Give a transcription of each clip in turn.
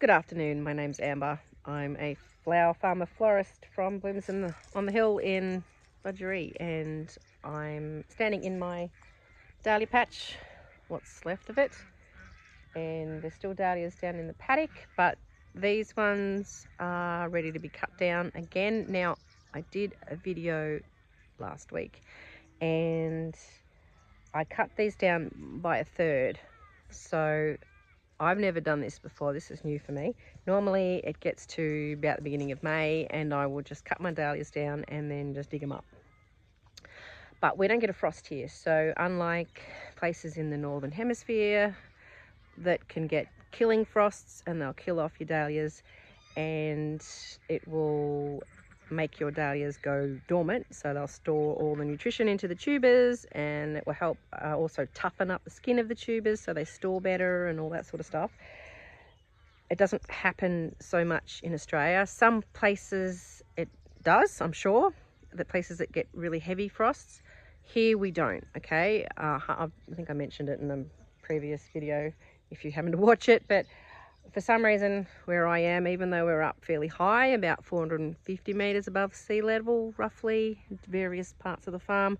Good afternoon, my name's Amber. I'm a flower farmer florist from Blooms on the Hill in Budgeree, and I'm standing in my dahlia patch, what's left of it, and there's still dahlias down in the paddock, but these ones are ready to be cut down again. Now, I did a video last week and I cut these down by a third, so I've never done this before. This is new for me. Normally it gets to about the beginning of May and I will just cut my dahlias down and then just dig them up. But we don't get a frost here, so unlike places in the northern hemisphere that can get killing frosts, and they'll kill off your dahlias and it will make your dahlias go dormant, so they'll store all the nutrition into the tubers, and it will help also toughen up the skin of the tubers so they store better and all that sort of stuff. It doesn't happen so much in Australia. Some places it does, I'm sure, the places that get really heavy frosts. Here we don't, okay? I think I mentioned it in a previous video if you happen to watch it, but for some reason where I am, even though we're up fairly high, about 450 meters above sea level roughly, various parts of the farm,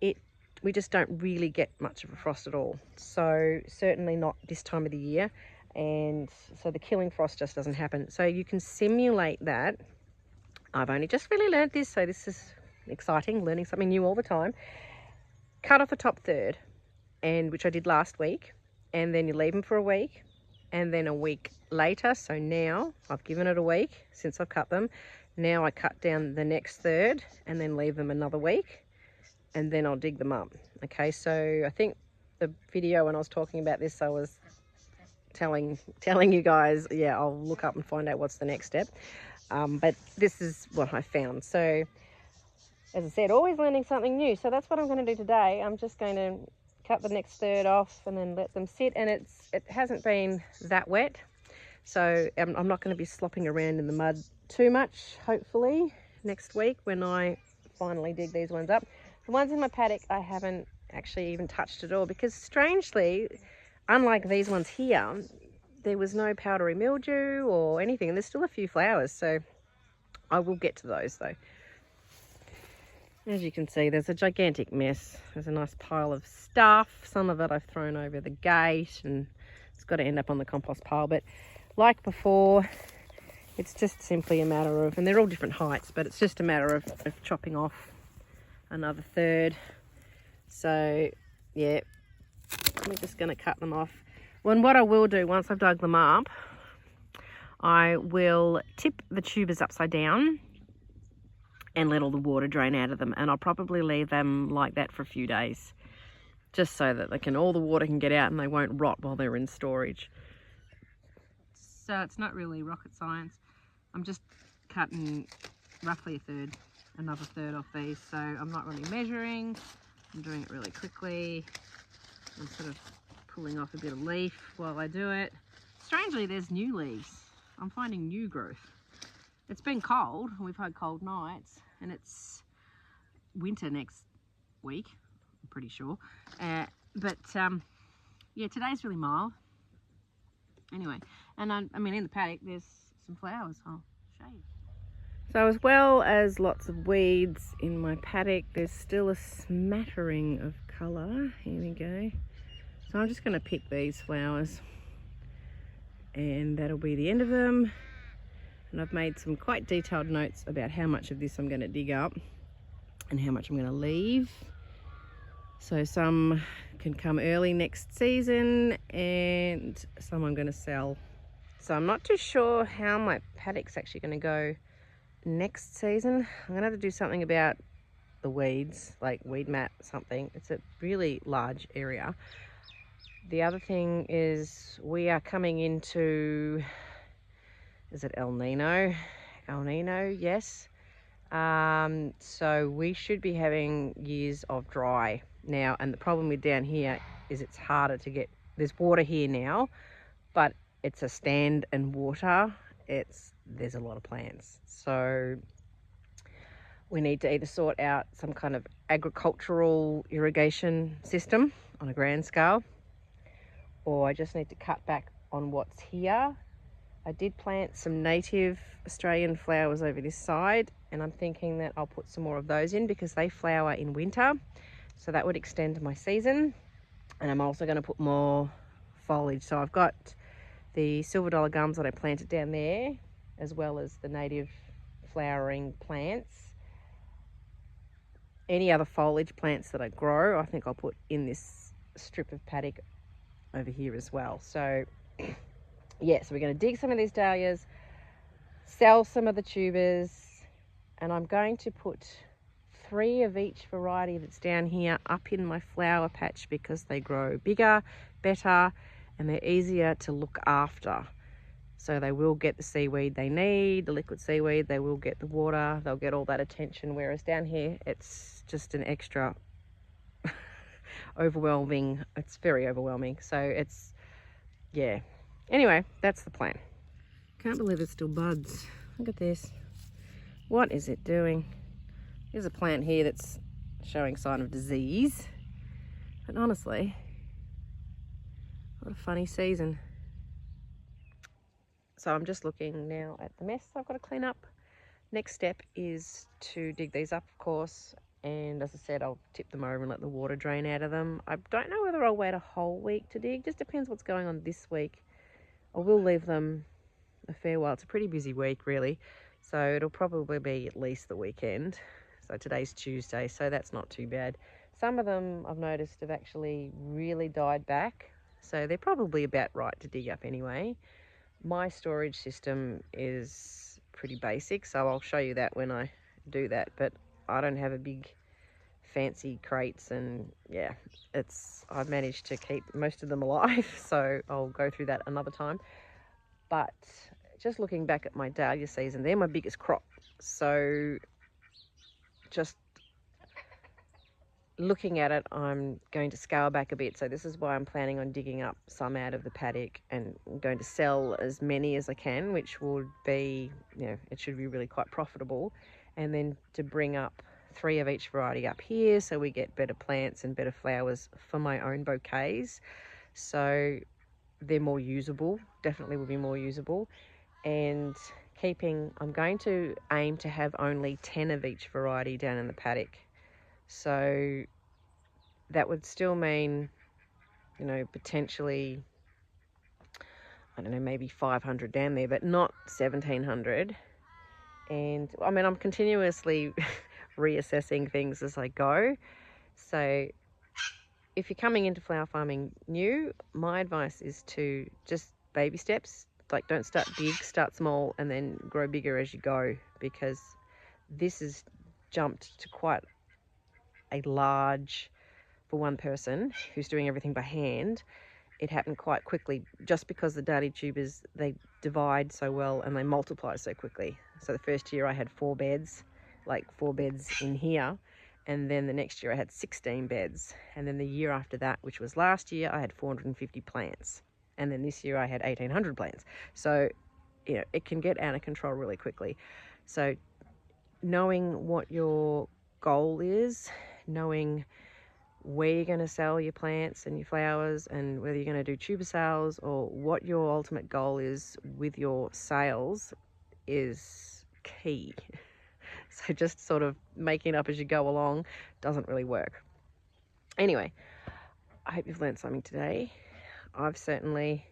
we just don't really get much of a frost at all. So certainly not this time of the year, and so the killing frost just doesn't happen. So you can simulate that. I've only just really learned this, so this is exciting, learning something new all the time. Cut off the top third, and which I did last week, and then you leave them for a week, and then a week later, so now I've given it a week since I've cut them. Now I cut down the next third and then leave them another week, and then I'll dig them up. Okay, so I think the video when I was talking about this, I was telling you guys, yeah, I'll look up and find out what's the next step. But this is what I found. So as I said, always learning something new. So that's what I'm going to do today. I'm just going to cut the next third off and then let them sit, and it hasn't been that wet, so I'm not going to be slopping around in the mud too much. Hopefully next week when I finally dig these ones up. The ones in my paddock I haven't actually even touched at all, because strangely, unlike these ones here, there was no powdery mildew or anything, and there's still a few flowers, so I will get to those though. As you can see, there's a gigantic mess. There's a nice pile of stuff. Some of it I've thrown over the gate and it's got to end up on the compost pile. But like before, it's just simply a matter of, and they're all different heights, but it's just a matter of chopping off another third. So yeah, we're just going to cut them off. Well, and what I will do once I've dug them up, I will tip the tubers upside down and let all the water drain out of them, and I'll probably leave them like that for a few days, just so that all the water can get out and they won't rot while they're in storage. So it's not really rocket science. I'm just cutting roughly another third off these, so I'm not really measuring. I'm doing it really quickly. I'm sort of pulling off a bit of leaf while I do it. Strangely, there's new leaves. I'm finding new growth. It's been cold, we've had cold nights, and it's winter next week, I'm pretty sure. Yeah, today's really mild. Anyway, and I mean in the paddock there's some flowers, I'll show you. So as well as lots of weeds in my paddock, there's still a smattering of colour. Here we go. So I'm just going to pick these flowers, and that'll be the end of them. And I've made some quite detailed notes about how much of this I'm going to dig up and how much I'm going to leave. So some can come early next season and some I'm going to sell. So I'm not too sure how my paddock's actually going to go next season. I'm going to have to do something about the weeds, like weed mat something. It's a really large area. The other thing is we are coming into, is it El Nino? El Nino, yes. So we should be having years of dry now, and the problem with down here is it's harder to get, there's water here now, but it's a stand and water. There's a lot of plants. So we need to either sort out some kind of agricultural irrigation system on a grand scale, or I just need to cut back on what's here I did plant some native Australian flowers over this side, and I'm thinking that I'll put some more of those in because they flower in winter. So that would extend my season. And I'm also going to put more foliage. So I've got the silver dollar gums that I planted down there, as well as the native flowering plants. Any other foliage plants that I grow, I think I'll put in this strip of paddock over here as well. So yeah, so we're going to dig some of these dahlias, sell some of the tubers, and I'm going to put 3 of each variety that's down here up in my flower patch because they grow bigger, better, and they're easier to look after. So they will get the seaweed they need, the liquid seaweed, they will get the water, they'll get all that attention, whereas down here it's just an extra overwhelming. It's very overwhelming. So it's, yeah. Anyway, that's the plan. Can't believe it still buds. Look at this. What is it doing? There's a plant here that's showing sign of disease. But honestly, what a funny season. So I'm just looking now at the mess I've got to clean up. Next step is to dig these up, of course. And as I said, I'll tip them over and let the water drain out of them. I don't know whether I'll wait a whole week to dig. Just depends what's going on this week. I will leave them a fair while. It's a pretty busy week, really. So it'll probably be at least the weekend. So today's Tuesday, so that's not too bad. Some of them I've noticed have actually really died back. So they're probably about right to dig up anyway. My storage system is pretty basic, so I'll show you that when I do that. But I don't have a big fancy crates, and yeah, I've managed to keep most of them alive, so I'll go through that another time. But just looking back at my dahlia season, they're my biggest crop. So just looking at it, I'm going to scale back a bit. So this is why I'm planning on digging up some out of the paddock, and I'm going to sell as many as I can, which would be, it should be really quite profitable. And then to bring up 3 of each variety up here, so we get better plants and better flowers for my own bouquets. So they're more usable, definitely will be more usable. And I'm going to aim to have only 10 of each variety down in the paddock. So that would still mean, potentially, I don't know, maybe 500 down there, but not 1,700. And I mean, I'm continuously reassessing things as I go. So if you're coming into flower farming new, my advice is to just baby steps. Like, don't start big, start small, and then grow bigger as you go, because this has jumped to quite a large, for one person who's doing everything by hand. It happened quite quickly just because the dahlia tubers, they divide so well and they multiply so quickly. So the first year I had 4 beds, like 4 beds in here, and then the next year I had 16 beds, and then the year after that, which was last year, I had 450 plants, and then this year I had 1,800 plants. So it can get out of control really quickly. So knowing what your goal is, knowing where you're going to sell your plants and your flowers, and whether you're going to do tuber sales or what your ultimate goal is with your sales, is key. So just sort of making it up as you go along doesn't really work. Anyway, I hope you've learned something today. I've certainly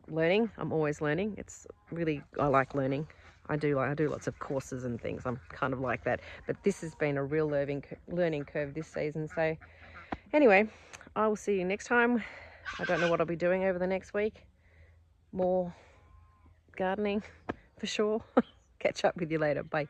learning. I'm always learning. I like learning. I do lots of courses and things. I'm kind of like that. But this has been a real learning curve this season. So anyway, I will see you next time. I don't know what I'll be doing over the next week. More gardening for sure. Catch up with you later. Bye.